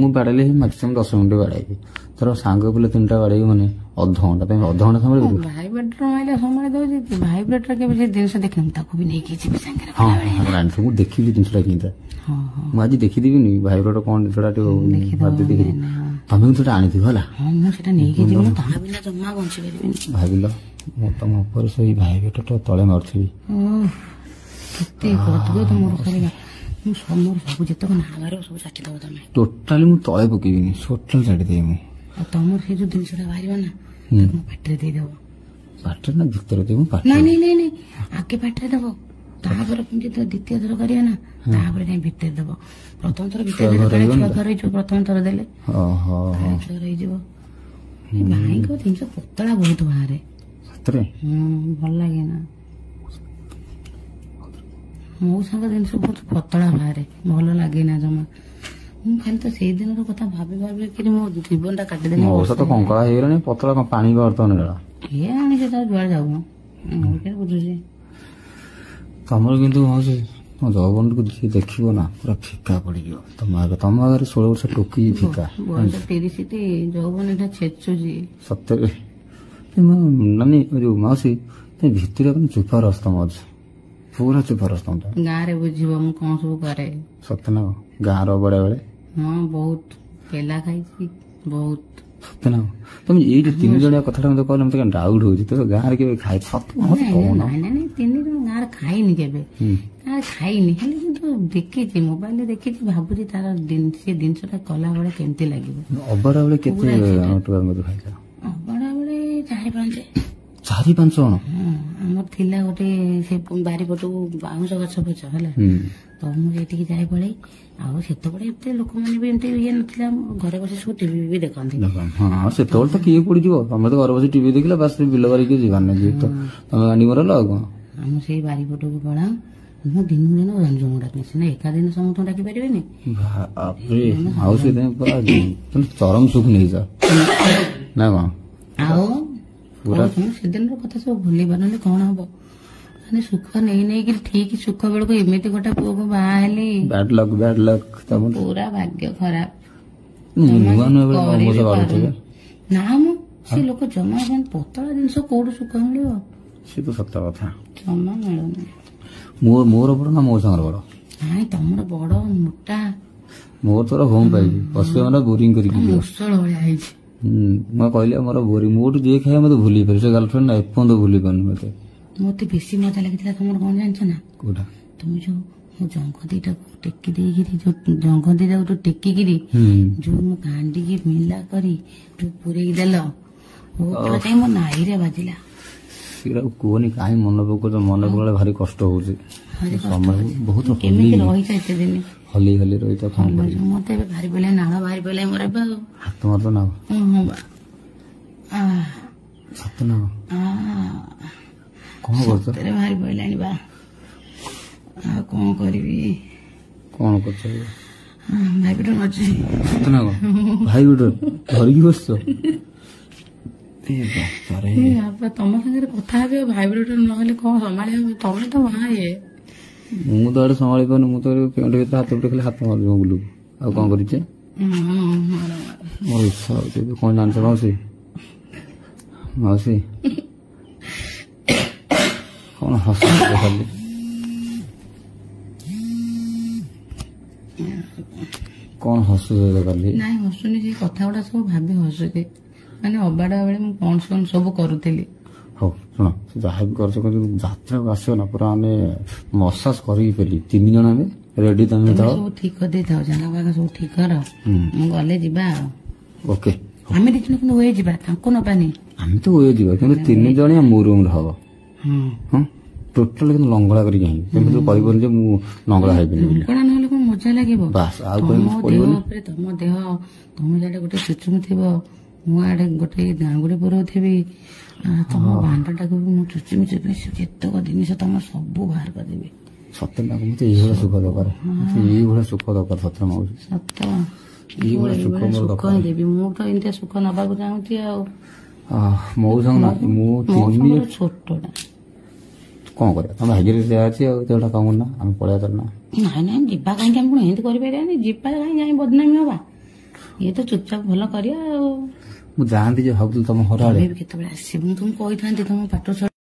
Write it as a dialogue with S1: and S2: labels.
S1: ମୁଁ ବାଡ଼େଇଲେ maximum 10 minute ବାଡ଼େଇବି। ଧର ସାଙ୍ଗ ପିଲା 3ଟା ବାଡ଼େଇବି ମାନେ ଅଧଘଣ୍ଟା ପାଇଁ ଅଧଘଣ୍ଟା ସମୟ
S2: ଭାଇବ୍ରେଟର ମାଇଲେ ସମୟ ଦଉଛି। ଭାଇବ୍ରେଟର କେବେ ସେ ଜିନିଷ ଦେଖିନି, ତାକୁ ବି ନେଇକି ଯିବି ସାଙ୍ଗରେ।
S1: ହଁ ମୁଁ ଦେଖିବି ଜିନିଷଟା କେମିତି। ମୁଁ ଆଜି ଦେଖିଦେବିନି ଭାଇବ୍ରେଟର କଣ ଜିନିଷଟା ଟିକେ ତମେ କିନ୍ତୁ ସେଟା ଆଣିଥିବ ହେଲା।
S2: ହଁ ମୁଁ ସେଟା ନେଇକି ଯିବି, ତାହା ବିନା ଜମା ବଞ୍ଚି ପାରିବିନି।
S1: ଭାବିଲ ମୁଁ ତମ ଉପରେ ସେଇ ଭାଇବ୍ରେଟରଟା ତଳେ ମାରୁଥିବି।
S2: କେତେ ଅଦ୍ଭୁତ ମୋର କରିବା। ମୁଁ ମୋର ସବୁ ଯେତେକ ନାଗାର ସବୁ ଚାଟିଦବ ତମେ।
S1: ଟୋଟାଲି ମୁଁ ତଳେ ପକେଇବିନି, ଟୋଟାଲ ଚାଟିଦେବି ମୁଁ।
S2: ଆଉ ତମର ସେ ଯୋଉ ଜିନିଷଟା ବାହାରିବ ନା ମୋ ପାଟିରେ ଦେଇଦବ।
S1: ପାଟିରେ ନା ଭିତରେ ଦେବୁ?
S2: ନାଇଁ ଆଗେ ପାଟିରେ ଦବ, ତାପରେ ପୁଣି ଦ୍ୱିତୀୟ ଥର କରିବା ନା ତାପରେ ଯାଇ ଭିତରେ ଦବ। ପ୍ରଥମ ଥର ଭିତରେ ଛୁଆ ଘର ହେଇଯିବ, ପ୍ରଥମ ଥର ଦେଲେ ଛୁଆ ହେଇଯିବ। ଭାଇଙ୍କ ଜିନିଷ ପତଳା ବହୁତ ବାହାରେ ସତରେ। ଭଲ ଲାଗେ ନା ମୋ ସାଙ୍ଗ ଜିନିଷ ବହୁତ ପତଳା ବାହାରେ, ଭଲ ଲାଗେ ନା ଜମା। ମୁଁ ଖାଲି ତ ସେଇ ଦିନର କଥା ଭାବି ମୋ ଜୀବନଟା କାଟିଦେଲି।
S1: ମଉସା ତ କଙ୍କଳା ହେଇଗଲାଣି, ପତଳା କଣ ପାଣି ବର୍ତ୍ତମାନ
S2: କିଏ ଆଣି ସେ ତାର ଯୁଆଡେ ଯାଉ ବୁଝୁଛି। ତମର
S1: କିନ୍ତୁ ମାଉସୀ ତମ ଯୌବନକୁ ଯିଏ ଦେଖିବ ନା ପୁରା ଫିକା ପଡିଯିବ। ତମ ଆଗରେ 16 ବର୍ଷ ଟୋକି ଫିକା।
S2: ବୟସ 30 ଯୌବନ ଏଟା ଛେଚୁଛି
S1: ସତରେ। ନାନୀ ଯୋଉ ମାଉସୀ ଭିତରେ ଚୁପା ରସ୍ତମ ଅଛି, ପୁରା ଚୁପା ରସ୍ତମ।
S2: ଗାଁରେ ବୁଝିବ ମୁଁ କଣ ସବୁ କରେ।
S1: ସତ ନା ଗାଁର ବଡ ବେଳେ? ହଁ
S2: ବହୁତ ପେଲା ଖାଇଛି ବହୁତ।
S1: ସତ ନା ତମେ ଏଇ ଯୋଉ 3 ଜଣିଆ କଥାଟା ମତେ କହିଲେ ମତେ ଡାଉଟ ହଉଛି। ତମେ ଗାଁରେ କେବେ ଖାଇ?
S2: ନାଇଁ 3 ଜଣ ଗାଁରେ ଖାଇନି କେବେ, ଗାଁରେ ଖାଇନି। ହେଲେ କିନ୍ତୁ ଦେଖିଛି, ମୋବାଇଲରେ ଦେଖିଛି, ଭାବୁଛି ତାର ସେ ଜିନିଷଟା କଲା ବେଳେ କେମିତି ଲାଗିବ।
S1: ଅବଢା ବେଳେ କେତେ ଖାଇଛ?
S2: ଅବଢା ବେଳେ 4-5
S1: ଜଣ।
S2: ଆମର ଥିଲା ଗୋଟେ ସେ ବାରିପଟକୁ ବାଉଁଶ ଗଛ ପଛ ହେଲା, ତ ମୁଁ ସେଇଠିକି ଯାଇ ପଳେଇ। ଆଉ ସେତେବେଳେ ଏତେ ଲୋକମାନେ ବି ଏମିତି ଇଏ ନଥିଲା, ଘରେ ବସି ସବୁ ଟିଭି ବି ଦେଖନ୍ତି।
S1: ହଁ ସେତେବେଳେ ତ କିଏ ପଡିଯିବ, ତମେ ତ ଘରେ ବସି ଟିଭି ଦେଖିଲା ବାସ୍, ବିଲ ବାରିକି ଯିବାର ନାହିଁ, ତମେ ଗାଣ୍ଡି ମରଲ ଆଉ କଣ।
S2: ଆମେ ସେଇ ବାରିପଟକୁ ପଳାଉ। ମୁଁ ଦିନକୁ ଦିନ ରଞ୍ଜୁଙ୍କୁ ଡାକେ, ସିନା ଏକା ଦିନ ସମସ୍ତଙ୍କୁ ଡାକି ପାରିବେନି।
S1: ଆଉ ସେଥିପାଇଁ ପୁରା ଚରମ ସୁଖ ନେଇଛ ନା କଣ?
S2: ଆଉ ସେଦିନର କଥା ସବୁ ଭୁଲି ପାରୁନି, କଣ ହବ ମାନେ ସୁଖ ନେଇକି ଠିକ ସୁଖ ବେଳକୁ ଏମିତି ଗୋଟେ ପୁଅକୁ ବାହା ହେଲି।
S1: ବ୍ୟାଡ ଲକ୍
S2: ପୁରା ଭାଗ୍ୟ ଖରାପ। ନା ମୁଁ ସେ ଲୋକ ଜମା ପତଳା ଜିନିଷ କୋଉଠୁ ସୁଖ ମିଳିବ?
S1: ସେ ତ ସତ କଥା,
S2: ଜମା ମିଳୁନି।
S1: ମୋର ବଡ ନା ମୋ ସାଙ୍ଗର ବଡ?
S2: ନାଇଁ ତମର ବଡ ମୋଟା,
S1: ମୋର ତୋର ହୋମ ପାଇବି ବସିବ ମାନେ ବୋରିଂ କରିକି
S2: ମୁସଳ ଭଳିଆ ହେଇଛି।
S1: ମୁଁ କହିଲି ମୋର ବୋରିଂ, ମୋଠୁ ଯିଏ ଖାଇବା ମତେ ଭୁଲି ପାରି, ସେ ଗାର୍ଲଫ୍ରେଣ୍ଡ ନା ଏପର୍ଯ୍ୟନ୍ତ ଭୁଲି ପାରୁନି ମତେ।
S2: ମତେ ବେଶୀ ମଜା ଲାଗିଥିଲା ତମର କଣ ଜାଣିଛ ନା? କୋଉଟା? ତମେ ଯୋଉ ଜଙ୍ଘ ଦିଟାକୁ ଟେକି ଦେଇକିରି, ଯୋଉ ଜଙ୍ଘ ଦିଟାକୁ ଯୋଉ ଟେକିକିରି ଯୋଉ ମୁଁ କାଣ୍ଡିକି ମିଲା କରି ଯୋଉ ପୁରେଇକି ଦେଲ, ମୋ ନାଇରେ ବାଜିଲା।
S1: ସେଟା କୁହନି, କାହିଁ ମନେ ପକଉଛ? ମନେ ପକେଇଲେ ଭାରି କଷ୍ଟ ହଉଛି। ବହୁତ
S2: କେମିତି ରହିଛ ଏତେ ଦିନ?
S1: ହଲି ରହିଛ।
S2: ମତେ ଏବେ ଭାରି ପଇଲାଣି, ନାଳ ଭାରି ପଇଲାଣି ମୋର ଏବେ।
S1: ହାତ ମାରତ ନା ସତ ନା କଣ କରୁଛ?
S2: ଭାରି ପଇଲାଣି ବା, ଆଉ କଣ କରିବି?
S1: କଣ କରୁଛ?
S2: ଭାଇବ୍ରେଟର ମାରୁଛି।
S1: ସତ ନା କଣ? ଭାଇବ୍ରେଟର ଧରିକି ବସିଛ?
S2: ତମ ସାଙ୍ଗରେ କଥା ହେବି, ଭାଇବ୍ରେଟର ନହେଲେ କଣ ସମ୍ଭାଳି ହବ? ତମେ ତ ମା ଇଏ,
S1: ମୁଁ ତ ଆଡେ ସମ୍ଭାଳି ପାରୁନି। ମୁଁ ତ ପେଣ୍ଟ ଭିତରେ ହାତ ପଟେ ଖାଲି ହାତ ମାରୁଛି ବୁଲୁକୁ। ଆଉ କଣ କରିଛେ? ମୋର ଇଚ୍ଛା ହଉଛି। କଣ ଜାଣିଛ ମାଉସୀ? କଣ ହସୁଛ ଖାଲି? କଣ ହସୁଛ ଖାଲି?
S2: ନାଇଁ ହସୁନି, ସେ କଥା ଗୁଡା ସବୁ ଭାବି ହସୁଛି। ମାନେ ଅବାଡା ବେଳେ ମୁଁ କଣ ସବୁ କରୁଥିଲି।
S1: ହଉ ଶୁଣ, ଯାହା ବି କରୁଛ ଯାତ୍ରାକୁ ଆସିବ ନା, ପୁରା ଆମେ ମସାଜ କରିକି ପାରିବି। 3 ଜଣ ଆମେ ରେଡି, ତମେ
S2: ସବୁ ଠିକ କରିଦେଇଥାଉ, ଜାଗା ଫାଗା ସବୁ ଠିକ କର, ମୁଁ ଗଲେ ଯିବା ଆଉ।
S1: ଓକେ,
S2: ଆମେ 2 ଜଣ କିନ୍ତୁ ଓଏ ଯିବା, ତାଙ୍କୁ ନବାନି।
S1: ଆମେ ତ ଓଏ ଯିବା, କିନ୍ତୁ 3 ଜଣିଆ ମୋ ରୁମରେ ହବ। ଟୋଟାଲ କିନ୍ତୁ ଲଙ୍ଗଳା କରିକି ଆଣିବି। କିନ୍ତୁ କହିବନି ଯେ ମୁଁ ଲଙ୍ଗଳା ହେବିନି।
S2: ଲଙ୍ଗଳା ନହେଲେ କଣ ମଜା ଲାଗିବ?
S1: ବାସ୍, ଆଉ
S2: ତମ ଦେହ ଉପରେ ତମ ଦେହ, ତମେ ଯାଡେ ଗୋଟେ ଚୁଚୁମି ଥିବ, ମୁଁ ଆଡେ ଗୋଟେ ଗାଙ୍ଗୁଡି ପୁରଉଥିବି, ତମ ବାଣ୍ଡଟାକୁ ବି ମୁଁ ଚୁଚୁମି ଯେତକ ଜିନିଷ ତମ ସବୁ ବାହାର କରିଦେବି।
S1: ସତ ନା? ମତେ ଏଇଭଳିଆ ସୁଖ ଦରକାର, ଏଇଭଳିଆ ସୁଖ ଦରକାର। ସତ ମାଉସୀ,
S2: ସତ ଏଇଭଳିଆ ସୁଖ ହିଁ ଦେବି। ମୁଁ ତ ଏମିତିଆ ସୁଖ ନବାକୁ ଚାହୁଁଛି। ଆଉ
S1: ମୋ ସାଙ୍ଗ
S2: ଛୋଟଟା
S1: କଣ କରିବା? ତମ ଭାଗ୍ୟରେ ଯାହା ଅଛି ଆଉ ସେଟା କମ ନା, ଆମେ ପଳେଇବା ଚାଲ ନା।
S2: ନାଇଁ ଯିବା କାହିଁକି? ଆମେ କଣ ଏମିତି କରିପାରିବାନି? ଯିବା କାହିଁକି? ଯାଇ ବଦନାମୀ ହବା। ଇଏ ତ ଚୁପଚାପ ଭଲ କରିବା ଆଉ
S1: ମୁଁ ଯାଆନ୍ତି ଯେ ଭାବୁଥିଲି ତମ ଘର ଆଡେ
S2: କେତେବେଳେ ଆସିବୁ ମୁଁ ତମକୁ କହିଥାନ୍ତି ତମ ପାଠ